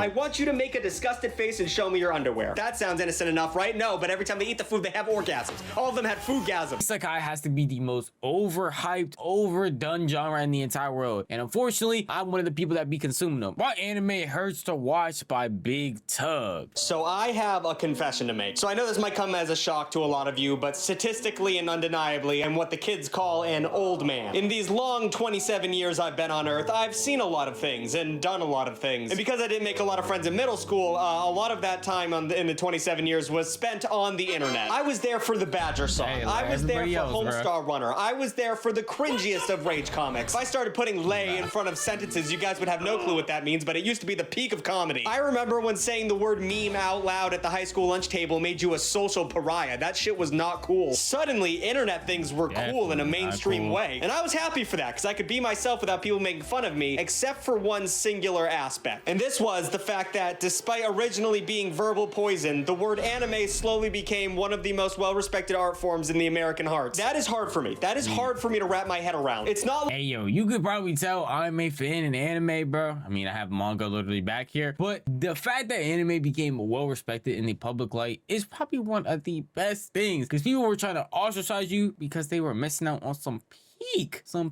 I want you to make a disgusted face and show me your underwear. That sounds innocent enough, right? No, but every time they eat the food, they have orgasms. All of them had foodgasms. Isekai has to be the most overhyped, overdone genre in the entire world. And unfortunately, I'm one of the people that be consuming them. My anime hurts to watch by Big Tug. So I have a confession to make. So I know this might come as a shock to a lot of you, but statistically and undeniably, I'm what the kids call an old man. In these long 27 years I've been on Earth, I've seen a lot of things and done a lot of things. And because I didn't make a lot of friends in middle school, a lot of that time in the 27 years was spent on the internet. I was there for the Badger song. Hey, I was there for Homestar Runner. I was there for the cringiest of rage comics. If I started putting lay in front of sentences, you guys would have no clue what that means, but it used to be the peak of comedy. I remember when saying the word meme out loud at the high school lunch table made you a social pariah. That shit was not cool. Suddenly, internet things were cool in a mainstream way. And I was happy for that, because I could be myself without people making fun of me, except for one singular aspect. And this was the fact that despite originally being verbal poison, the word anime slowly became one of the most well-respected art forms in the American hearts. That is hard for me. That is hard for me to wrap my head around. It's not. Hey, yo, you could probably tell I'm a fan in anime, bro. I mean, I have manga literally back here, but the fact that anime became well-respected in the public light is probably one of the best things, because people were trying to ostracize you because they were missing out on some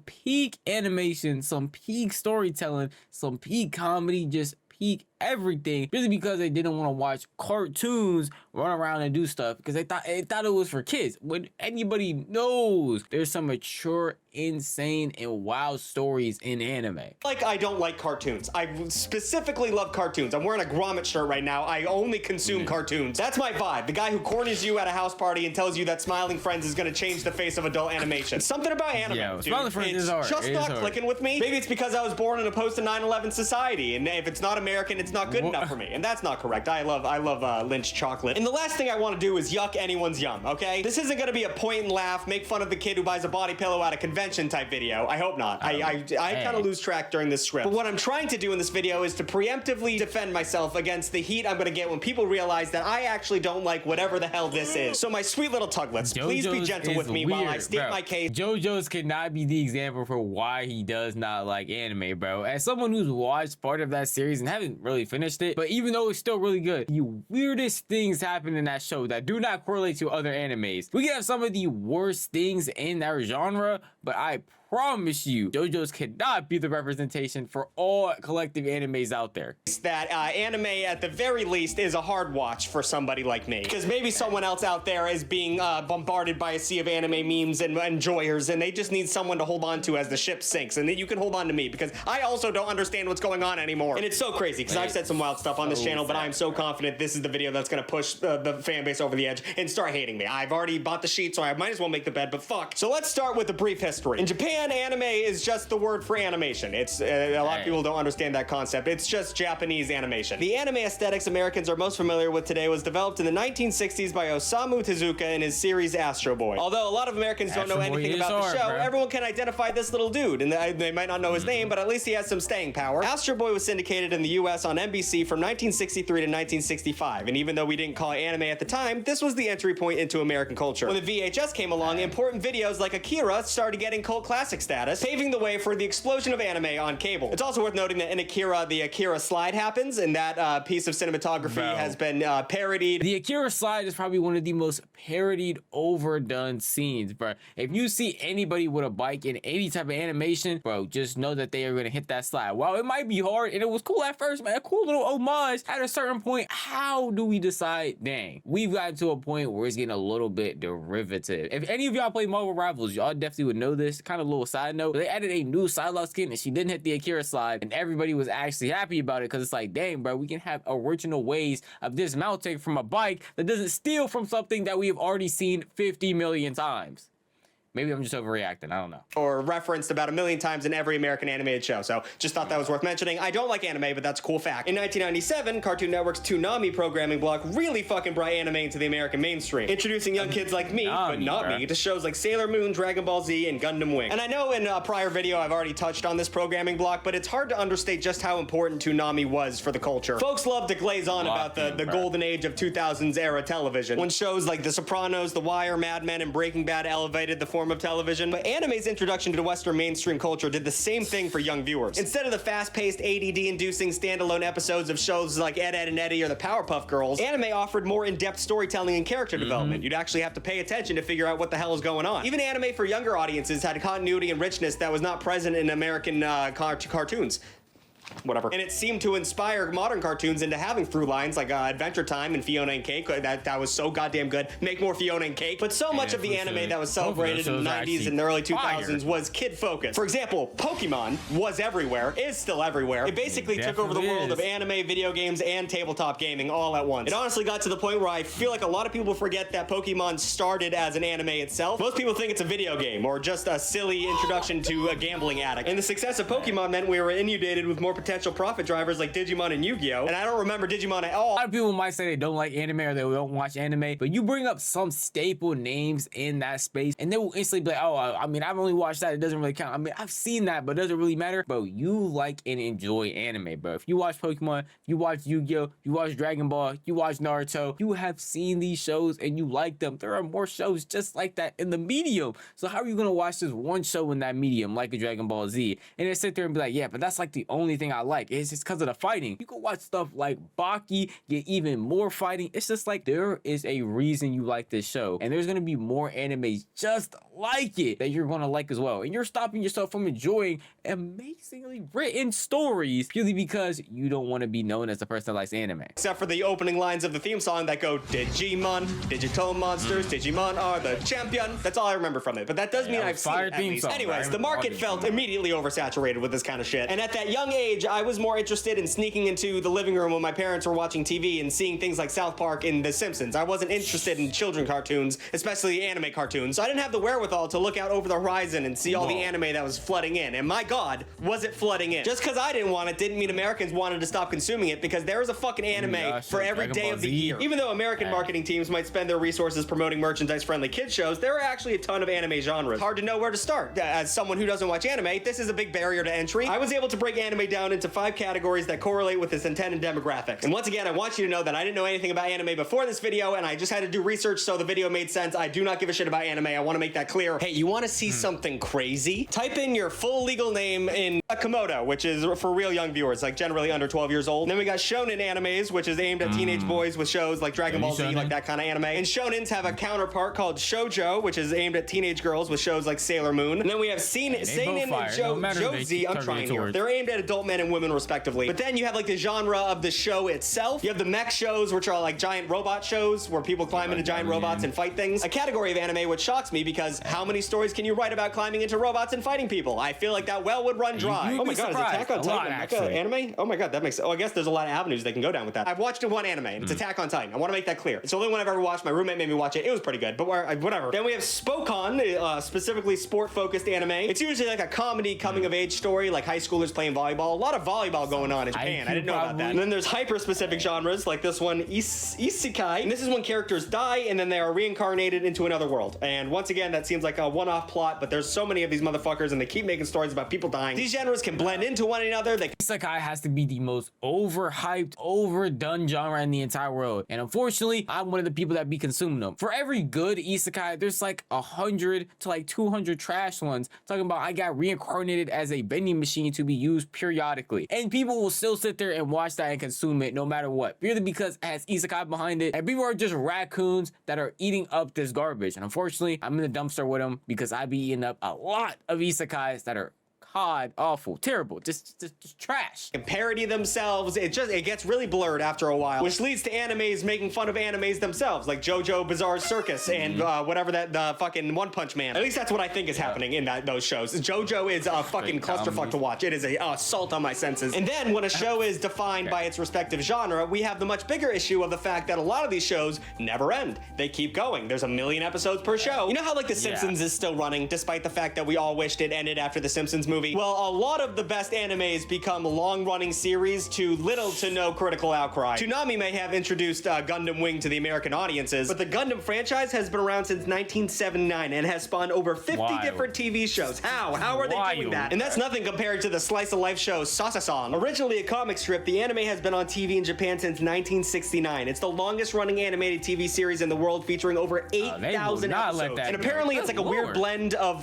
peak animation, some peak storytelling, some peak comedy, just peak everything, really, because they didn't want to watch cartoons run around and do stuff, because they thought it was for kids. When anybody knows there's some mature, insane, and wild stories in anime. Like, I don't like cartoons. I specifically love cartoons. I'm wearing a Grommet shirt right now. I only consume cartoons. That's my vibe. The guy who corners you at a house party and tells you that Smiling Friends is gonna change the face of adult animation. Something about anime, dude. Smiling Friends is hard. Just not clicking with me. Maybe it's because I was born in a post-9/11 society, and if it's not American, it's not good enough for me. And that's not correct. I love Lynch chocolate. And the last thing I want to do is yuck anyone's yum, okay? This isn't gonna be a point and laugh, make fun of the kid who buys a body pillow at a convention type video. I hope not. I kind of lose track during this script. But what I'm trying to do in this video is to preemptively defend myself against the heat I'm gonna get when people realize that I actually don't like whatever the hell this is. So my sweet little tuglets, please be gentle with me while I state my case. JoJo's cannot be the example for why he does not like anime, bro. As someone who's watched part of that series and haven't really finished it, but even though it's still really good, the weirdest things happen in that show that do not correlate to other animes. We can have some of the worst things in our genre, but I promise you, JoJo's cannot be the representation for all collective animes out there. That anime, at the very least, is a hard watch for somebody like me. Because maybe someone else out there is being bombarded by a sea of anime memes and enjoyers, and they just need someone to hold on to as the ship sinks. And then you can hold on to me, because I also don't understand what's going on anymore. And it's so crazy, because I've said some wild stuff on this channel, but I'm so confident this is the video that's going to push the fan base over the edge and start hating me. I've already bought the sheet, so I might as well make the bed, but fuck. So let's start with a brief history. In Japan, anime is just the word for animation. It's a lot of people don't understand that concept. It's just Japanese animation. The anime aesthetics Americans are most familiar with today was developed in the 1960s by Osamu Tezuka in his series Astro Boy. Although a lot of Americans don't know anything about the show, everyone can identify this little dude, and they might not know his name, but at least he has some staying power. Astro Boy was syndicated in the US on NBC from 1963 to 1965, and even though we didn't call it anime at the time, this was the entry point into American culture. When the VHS came along, important videos like Akira started getting cult classic status, paving the way for the explosion of anime on cable. It's also worth noting that in Akira, the Akira slide happens, and that piece of cinematography has been parodied. The Akira slide is probably one of the most parodied, overdone scenes, bro. If you see anybody with a bike in any type of animation, bro, just know that they are gonna hit that slide. While it might be hard, and it was cool at first, man, a cool little homage, at a certain point, how do we decide, dang, we've gotten to a point where it's getting a little bit derivative. If any of y'all play Marvel Rivals, y'all definitely would know this. Kind of a little side note, they added a new Psylocke skin and she didn't hit the Akira slide, and everybody was actually happy about it, because it's like, dang, bro, we can have original ways of dismounting from a bike that doesn't steal from something that we have already seen 50 million times. Maybe I'm just overreacting, I don't know. Or referenced about 1 million times in every American animated show, so just thought that was worth mentioning. I don't like anime, but that's a cool fact. In 1997, Cartoon Network's Toonami programming block really fucking brought anime into the American mainstream, introducing young kids like me, but not me, to shows like Sailor Moon, Dragon Ball Z, and Gundam Wing. And I know in a prior video I've already touched on this programming block, but it's hard to understate just how important Toonami was for the culture. Folks love to glaze on about the golden age of 2000s era television, when shows like The Sopranos, The Wire, Mad Men, and Breaking Bad elevated the form form of television, but anime's introduction to Western mainstream culture did the same thing for young viewers. Instead of the fast-paced, ADD-inducing standalone episodes of shows like Ed, Ed and Eddie or the Powerpuff Girls, anime offered more in-depth storytelling and character development. You'd actually have to pay attention to figure out what the hell is going on. Even anime for younger audiences had continuity and richness that was not present in American cartoons. Whatever. And it seemed to inspire modern cartoons into having through lines like Adventure Time and Fiona and Cake. That was so goddamn good. Make more Fiona and Cake. But so much of the anime that was celebrated in the 90s and the early 2000s was kid-focused. For example, Pokemon was everywhere, is still everywhere. It basically took over the world of anime, video games, and tabletop gaming all at once. It honestly got to the point where I feel like a lot of people forget that Pokemon started as an anime itself. Most people think it's a video game or just a silly introduction to a gambling addict. And the success of Pokemon meant we were inundated with more potential profit drivers like Digimon and Yu-Gi-Oh! And I don't remember Digimon at all. A lot of people might say they don't like anime or they don't watch anime, but you bring up some staple names in that space and they will instantly be like, oh, I mean, I've only watched that. It doesn't really count. I mean, I've seen that, but it doesn't really matter. Bro, you like and enjoy anime, bro. If you watch Pokemon, you watch Yu-Gi-Oh!, you watch Dragon Ball, you watch Naruto, you have seen these shows and you like them. There are more shows just like that in the medium. So how are you going to watch this one show in that medium, like a Dragon Ball Z, and then sit there and be like, yeah, but that's like the only thing I like. It's just because of the fighting. You can watch stuff like Baki, get even more fighting. It's just like there is a reason you like this show, and there's gonna be more animes just like it that you're gonna like as well. And you're stopping yourself from enjoying amazingly written stories purely because you don't want to be known as the person that likes anime. Except for the opening lines of the theme song that go, Digimon, digital monsters, Digimon are the champion. That's all I remember from it, but that does mean I've seen it at least. Anyways, the market felt immediately oversaturated with this kind of shit. And at that young age, I was more interested in sneaking into the living room when my parents were watching TV and seeing things like South Park and The Simpsons. I wasn't interested in children cartoons, especially anime cartoons. So I didn't have the wherewithal to look out over the horizon and see all the anime that was flooding in. And my God, was it flooding in. Just because I didn't want it didn't mean Americans wanted to stop consuming it, because there is a fucking anime for every day of the year. Even though American marketing teams might spend their resources promoting merchandise-friendly kid shows, there are actually a ton of anime genres. Hard to know where to start. As someone who doesn't watch anime, this is a big barrier to entry. I was able to break anime down into 5 categories that correlate with its intended demographics. And once again, I want you to know that I didn't know anything about anime before this video, and I just had to do research so the video made sense. I do not give a shit about anime. I want to make that clear. Hey, you want to see something crazy? Type in your full legal name in Komodo, which is for real young viewers, like generally under 12 years old. And then we got shonen animes, which is aimed at teenage boys with shows like Dragon Ball Z, like that kind of anime. And shonens have a counterpart called shoujo, which is aimed at teenage girls with shows like Sailor Moon. And then we have seinen and jozi. I'm trying here. They're aimed at adult men and women respectively. But then you have like the genre of the show itself. You have the mech shows, which are like giant robot shows where people climb into giant robots and fight things. A category of anime which shocks me, because how many stories can you write about climbing into robots and fighting people? I feel like that well would run dry. Oh my God, is Attack on Titan a mecha anime? Oh my God, that makes. Oh, I guess there's a lot of avenues they can go down with that. I've watched one anime, and it's Attack on Titan. I want to make that clear. It's the only one I've ever watched. My roommate made me watch it. It was pretty good, but whatever. Then we have Spokon, specifically sport-focused anime. It's usually like a comedy coming-of-age story, like high schoolers playing volleyball. A lot of volleyball going on in Japan. I didn't know about that. And then there's hyper-specific genres, like this one, Isekai. And this is when characters die, and then they are reincarnated into another world. And once again, that seems like a one-off plot, but there's so many of these motherfuckers, and they keep making stories about people dying. These genres can blend into one another. Isekai has to be the most overhyped, overdone genre in the entire world. And unfortunately, I'm one of the people that be consuming them. For every good isekai, there's like 100 to like 200 trash ones talking about I got reincarnated as a vending machine to be used periodically. And people will still sit there and watch that and consume it no matter what. Purely because it has isekai behind it. And people are just raccoons that are eating up this garbage. And unfortunately, I'm in the dumpster with them because I be eating up a lot of isekais that are god awful, terrible, just trash. And parody themselves. It gets really blurred after a while, which leads to animes making fun of animes themselves, like JoJo Bizarre Circus and whatever that the fucking One Punch Man. At least that's what I think is happening in those shows. JoJo is a fucking clusterfuck to watch. It is a assault on my senses. And then when a show is defined by its respective genre, we have the much bigger issue of the fact that a lot of these shows never end. They keep going. There's 1,000,000 episodes per show. You know how like The Simpsons is still running, despite the fact that we all wished it ended after The Simpsons movie? movie. Well, a lot of the best animes become long-running series to little to no critical outcry. Toonami may have introduced Gundam Wing to the American audiences, but the Gundam franchise has been around since 1979 and has spawned over 50 different TV shows. How are they doing that? And that's nothing compared to the slice of life show Sasa-san. Originally a comic strip, the anime has been on TV in Japan since 1969. It's the longest running animated TV series in the world, featuring over 8,000 episodes. And apparently it's like a weird blend of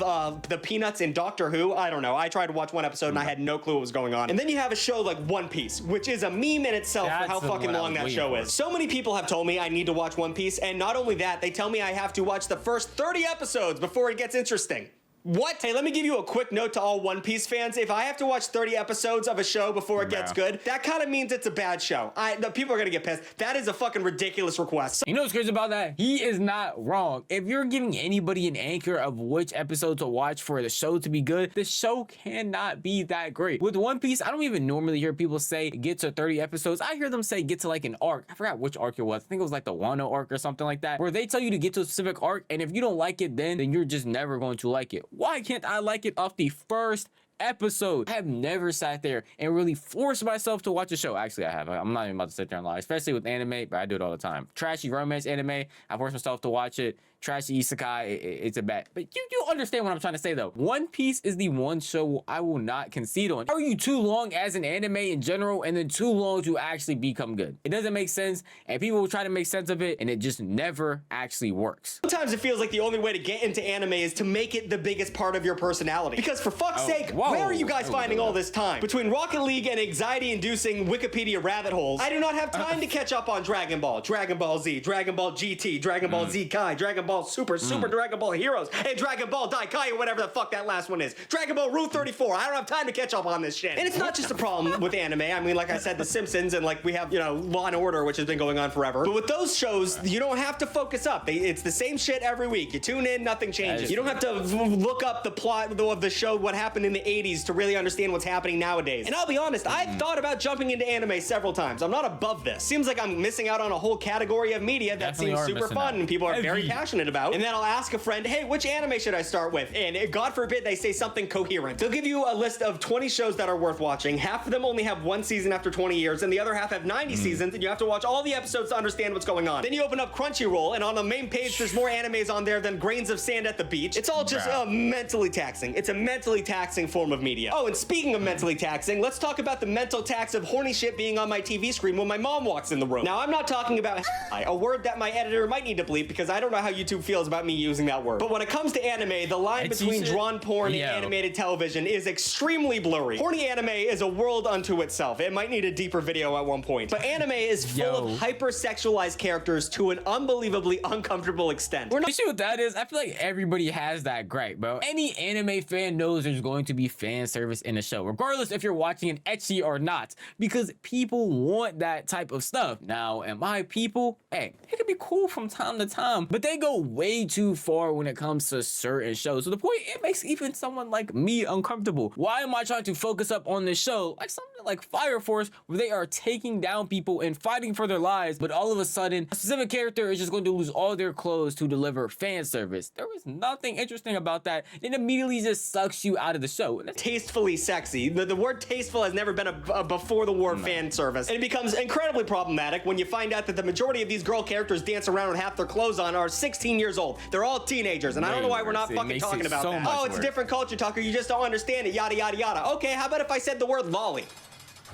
the Peanuts and Doctor Who. I don't know. I tried to watch one episode and I had no clue what was going on. And then you have a show like One Piece, which is a meme in itself for how fucking long that show is. So many people have told me I need to watch One Piece, and not only that, they tell me I have to watch the first 30 episodes before it gets interesting. What? Hey, let me give you a quick note to all One Piece fans. If I have to watch 30 episodes of a show before it gets good, that kind of means it's a bad show. The people are gonna get pissed. That is a fucking ridiculous request. You know what's crazy about that? He is not wrong. If you're giving anybody an anchor of which episode to watch for the show to be good, the show cannot be that great. With One Piece, I don't even normally hear people say get to 30 episodes. I hear them say get to like an arc. I forgot which arc it was. I think it was like the Wano arc or something like that, where they tell you to get to a specific arc, and if you don't like it then you're just never going to like it. Why can't I like it off the first episode? I have never sat there and really forced myself to watch a show. Actually, I have. I'm not even about to sit there and lie, especially with anime, but I do it all the time. Trashy romance anime, I force myself to watch it. Trashy isekai, it's a bet. But you understand what I'm trying to say though. One Piece is the one show I will not concede on. Are you too long as an anime in general, and then too long to actually become good? It doesn't make sense, and people will try to make sense of it, and it just never actually works. Sometimes it feels like the only way to get into anime is to make it the biggest part of your personality. Because for fuck's sake, where are you guys finding all this time? Between Rocket League and anxiety-inducing Wikipedia rabbit holes, I do not have time to catch up on Dragon Ball, Dragon Ball Z, Dragon Ball GT, Dragon Ball Z Kai, Dragon Ball Super Dragon Ball Heroes, and Dragon Ball Daikai, or whatever the fuck that last one is. Dragon Ball Route 34. I don't have time to catch up on this shit. And it's not just a problem with anime. I mean, like I said, The Simpsons, and like we have, you know, Law and Order, which has been going on forever. But with those shows, you don't have to focus up. It's the same shit every week. You tune in, nothing changes. You don't have to look up the plot of the show, what happened in the 80s, to really understand what's happening nowadays. And I'll be honest, I've thought about jumping into anime several times. I'm not above this. Seems like I'm missing out on a whole category of media that seems super fun and people are very passionate about. And then I'll ask a friend, hey, which anime should I start with? And God forbid they say something coherent. They'll give you a list of 20 shows that are worth watching. Half of them only have one season after 20 years, and the other half have 90 seasons, and you have to watch all the episodes to understand what's going on. Then you open up Crunchyroll, and on the main page, there's more animes on there than grains of sand at the beach. It's all just mentally taxing. It's a mentally taxing form of media. Oh, and speaking of mentally taxing, let's talk about the mental tax of horny shit being on my TV screen when my mom walks in the room. Now, I'm not talking about a word that my editor might need to bleep, because I don't know how YouTube feels about me using that word. But when it comes to anime, the line between drawn porn and animated television is extremely blurry. Horny anime is a world unto itself. It might need a deeper video at one point. But anime is full of hyper-sexualized characters to an unbelievably uncomfortable extent. The issue with that is, I feel like everybody has that gripe, bro. Any anime fan knows there's going to be fan service in a show, regardless if you're watching an ecchi or not, because people want that type of stuff. Now, am I people? Hey, it can be cool from time to time, but they go way too far when it comes to certain shows, to the point it makes even someone like me uncomfortable. Why am I trying to focus up on this show, like something like Fire Force, where they are taking down people and fighting for their lives, but all of a sudden a specific character is just going to lose all their clothes to deliver fan service? There was nothing interesting about that. It immediately just sucks you out of the show. Tastefully sexy. The word tasteful has never been a before the war fan service, and it becomes incredibly problematic when you find out that the majority of these girl characters dance around with half their clothes on are 16 years old. They're all teenagers, and I don't know why we're not fucking talking about that. Oh, it's a different culture, Tucker. You just don't understand it. Yada yada yada. Okay, how about if I said the word lolly?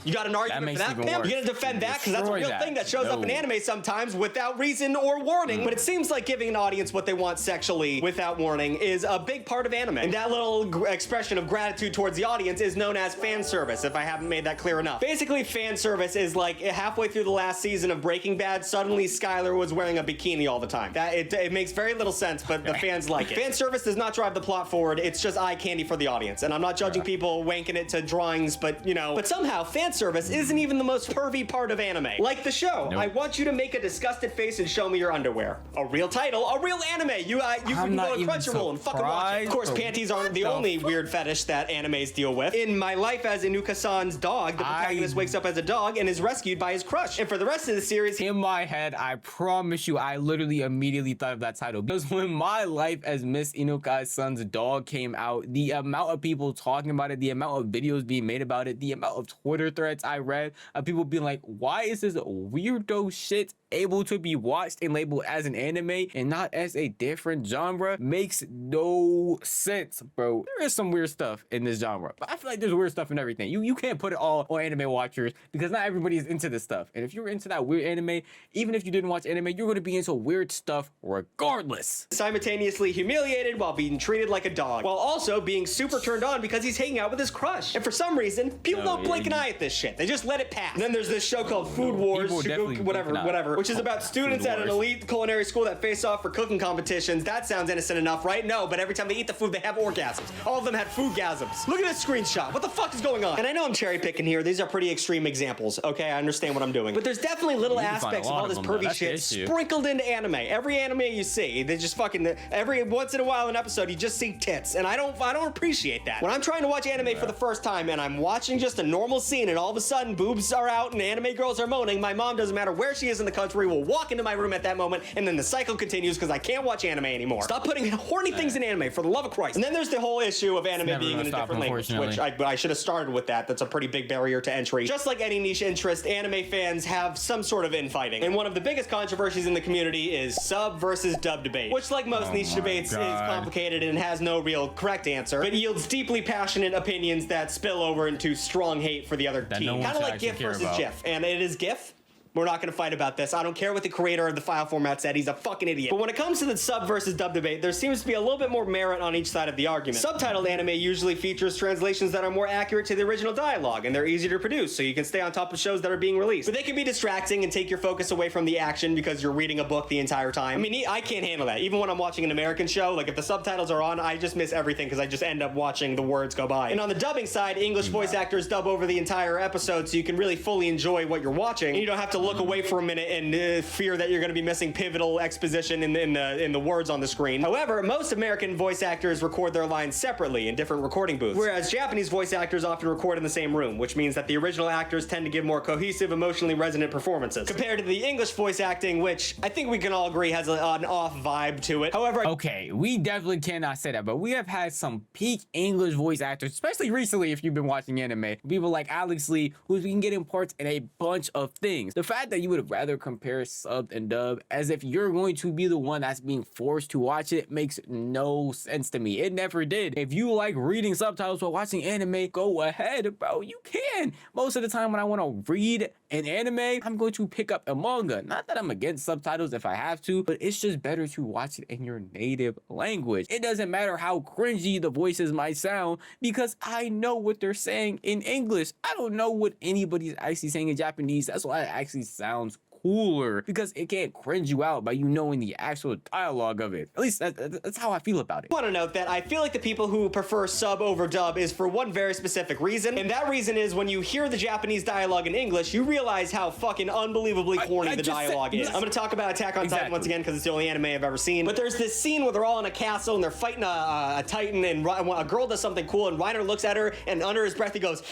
You got an argument for that, Pam? You're gonna defend that because that's a real thing that shows up in anime sometimes without reason or warning. But it seems like giving an audience what they want sexually without warning is a big part of anime. And that little expression of gratitude towards the audience is known as fan service, if I haven't made that clear enough. Basically, fan service is like halfway through the last season of Breaking Bad, suddenly Skylar was wearing a bikini all the time. It makes very little sense, but the fans like it. Fan service does not drive the plot forward. It's just eye candy for the audience. And I'm not judging people wanking it to drawings, but you know, but somehow fan fan service isn't even the most pervy part of anime. Like the show, I want you to make a disgusted face and show me your underwear. A real title, a real anime. You can go to Crunchyroll and fucking watch it. Of course, panties aren't the only weird fetish that animes deal with. In My Life as Inuka-san's dog, the protagonist wakes up as a dog and is rescued by his crush. And for the rest of the series, in my head, I promise you, I literally immediately thought of that title. Because when My Life as Miss Inuka-san's dog came out, the amount of people talking about it, the amount of videos being made about it, the amount of Twitter threads I read of people being like, why is this weirdo shit able to be watched and labeled as an anime and not as a different genre, makes no sense, bro. There is some weird stuff in this genre, but I feel like there's weird stuff in everything. You can't put it all on anime watchers because not everybody is into this stuff. And if you're into that weird anime, even if you didn't watch anime, you're going to be into weird stuff regardless. Simultaneously humiliated while being treated like a dog, while also being super turned on because he's hanging out with his crush. And for some reason, people don't blink an eye at this shit. They just let it pass. And then there's this show called Food Wars, whatever, which is about students at an elite culinary school that face off for cooking competitions. That sounds innocent enough, right? No, but every time they eat the food, they have orgasms. All of them had foodgasms. Look at this screenshot. What the fuck is going on? And I know I'm cherry picking here. These are pretty extreme examples, okay? I understand what I'm doing. But there's definitely little aspects of all this pervy shit sprinkled into anime. Every anime you see, they just fucking, every once in a while an episode, you just see tits. And I don't appreciate that. When I'm trying to watch anime for the first time and I'm watching just a normal scene and all of a sudden boobs are out and anime girls are moaning, my mom, doesn't matter where she is in the country, will walk into my room at that moment, and then the cycle continues because I can't watch anime anymore. Stop putting horny things in anime, for the love of Christ. And then there's the whole issue of anime being in a different language, which I should have started with that. That's a pretty big barrier to entry. Just like any niche interest, anime fans have some sort of infighting. And one of the biggest controversies in the community is sub versus dub debate, which like most niche debates is complicated and has no real correct answer, but yields deeply passionate opinions that spill over into strong hate for the other team. Kind of like GIF versus GIF. And it is GIF. We're not going to fight about this. I don't care what the creator of the file format said. He's a fucking idiot. But when it comes to the sub versus dub debate, there seems to be a little bit more merit on each side of the argument. Subtitled anime usually features translations that are more accurate to the original dialogue, and they're easier to produce, so you can stay on top of shows that are being released. But they can be distracting and take your focus away from the action because you're reading a book the entire time. I mean, I can't handle that. Even when I'm watching an American show, like if the subtitles are on, I just miss everything because I just end up watching the words go by. And on the dubbing side, English voice actors dub over the entire episode so you can really fully enjoy what you're watching, and you don't have to look away for a minute and fear that you're going to be missing pivotal exposition in the words on the screen. However, most American voice actors record their lines separately in different recording booths, whereas Japanese voice actors often record in the same room, which means that the original actors tend to give more cohesive, emotionally resonant performances, compared to the English voice acting, which I think we can all agree has an off vibe to it. However, okay, we definitely cannot say that, but we have had some peak English voice actors, especially recently if you've been watching anime. People like Alex Lee, who can get in parts in a bunch of things. The fact that you would rather compare sub and dub as if you're going to be the one that's being forced to watch it makes no sense to me. It never did. If you like reading subtitles while watching anime, go ahead, bro. You can. Most of the time when I want to read an anime, I'm going to pick up a manga. Not that I'm against subtitles if I have to, but it's just better to watch it in your native language. It doesn't matter how cringy the voices might sound because I know what they're saying in English. I don't know what anybody's actually saying in Japanese. That's why it actually sounds cooler, because it can't cringe you out by you knowing the actual dialogue of it. At least that's how I feel about it. I want to note that I feel like the people who prefer sub over dub is for one very specific reason, and that reason is when you hear the Japanese dialogue in English, you realize how fucking unbelievably corny the dialogue is. I'm going to talk about Attack on Titan once again because it's the only anime I've ever seen, but there's this scene where they're all in a castle and they're fighting a Titan, and a girl does something cool, and Reiner looks at her, and under his breath he goes,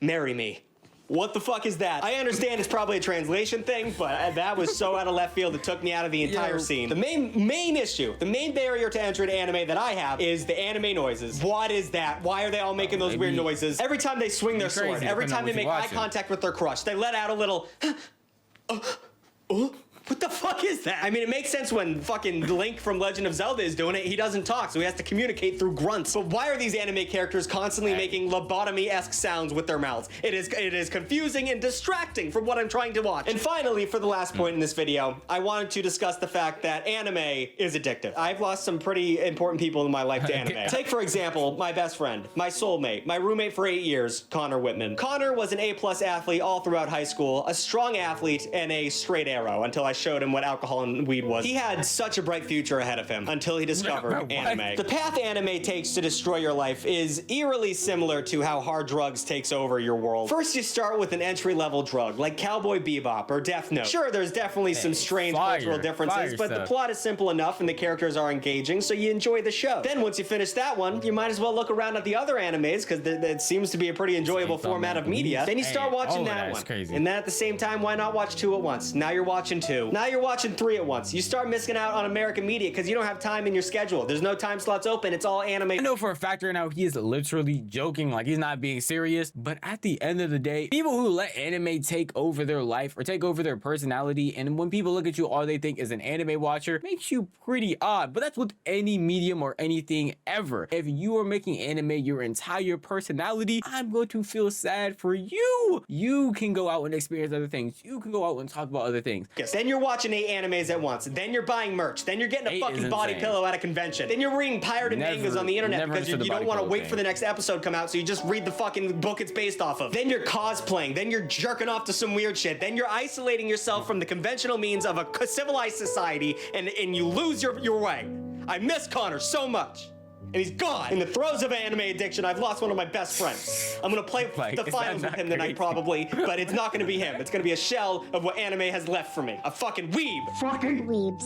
"Marry me." What the fuck is that? I understand it's probably a translation thing, but that was so out of left field it took me out of the entire scene. The main issue, the main barrier to entry to anime that I have is the anime noises. What is that? Why are they all making those weird noises? Every time they swing their sword, every time they make eye contact with their crush, they let out a little what the fuck is that? I mean, it makes sense when fucking Link from Legend of Zelda is doing it. He doesn't talk, so he has to communicate through grunts. But why are these anime characters constantly making lobotomy-esque sounds with their mouths? It is confusing and distracting from what I'm trying to watch. And finally, for the last point in this video, I wanted to discuss the fact that anime is addictive. I've lost some pretty important people in my life to anime. Take, for example, my best friend, my soulmate, my roommate for 8 years, Connor Whitman. Connor was an A+ athlete all throughout high school, a strong athlete, and a straight arrow until I showed him what alcohol and weed was. He had such a bright future ahead of him until he discovered What? anime. The path anime takes to destroy your life is eerily similar to how hard drugs takes over your world. First, you start with an entry-level drug like Cowboy Bebop or Death Note. Sure, there's definitely some strange cultural differences, but the plot is simple enough and the characters are engaging, so you enjoy the show. Then once you finish that one, you might as well look around at the other animes because it seems to be a pretty enjoyable format of media. Then you start watching that one. Crazy. And then at the same time, why not watch 2 at once? Now you're watching 2. Now you're watching 3 at once. You start missing out on American media because you don't have time in your schedule. There's no time slots open. It's all anime. I know for a fact right now he is literally joking, like he's not being serious, but at the end of the day, people who let anime take over their life or take over their personality, and when people look at you, all they think is an anime watcher, makes you pretty odd. But that's with any medium or anything ever. If you are making anime your entire personality, I'm going to feel sad for you. You can go out and experience other things. You can go out and talk about other things. Yes. Then you're watching 8 animes at once. Then you're buying merch. Then you're getting a fucking body pillow at a convention. Then you're reading pirated mangas on the internet because you don't want to wait for the next episode come out, so you just read the fucking book it's based off of. Then you're cosplaying. Then you're jerking off to some weird shit. Then you're isolating yourself from the conventional means of a civilized society, and you lose your way. I miss Connor so much. And he's gone. In the throes of anime addiction, I've lost one of my best friends. I'm gonna play the finals with him tonight, probably, but it's not gonna be him. It's gonna be a shell of what anime has left for me. A fucking weeb. Fucking weebs.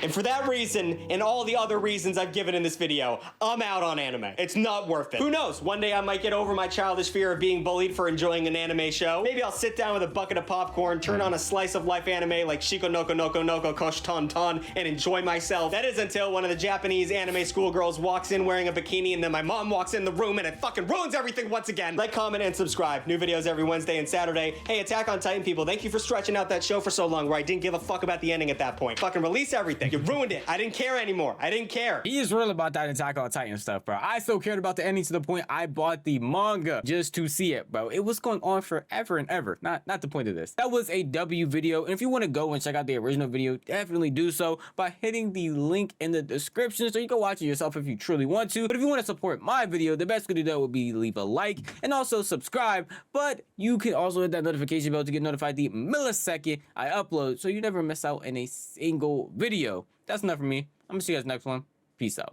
And for that reason, and all the other reasons I've given in this video, I'm out on anime. It's not worth it. Who knows? One day I might get over my childish fear of being bullied for enjoying an anime show. Maybe I'll sit down with a bucket of popcorn, turn on a slice of life anime like Shiko Noko Noko Noko Kosh Ton Ton, and enjoy myself. That is until one of the Japanese anime schoolgirls walks in wearing a bikini, and then my mom walks in the room and it fucking ruins everything once again. Like, comment, and subscribe. New videos every Wednesday and Saturday. Hey, Attack on Titan people, thank you for stretching out that show for so long where I didn't give a fuck about the ending at that point. Fucking release everything. You ruined it. I didn't care anymore. I didn't care. He is real about that Attack on Titan stuff, bro. I still cared about the ending to the point I bought the manga just to see it, bro. It was going on forever and ever. Not the point of this. That was a W video, and if you want to go and check out the original video, definitely do so by hitting the link in the description so you can watch it yourself if you truly want to. But if you want to support my video, the best way to do that would be leave a like and also subscribe. But you can also hit that notification bell to get notified the millisecond I upload so you never miss out in a single video. That's enough for me. I'm gonna see you guys next one. Peace out.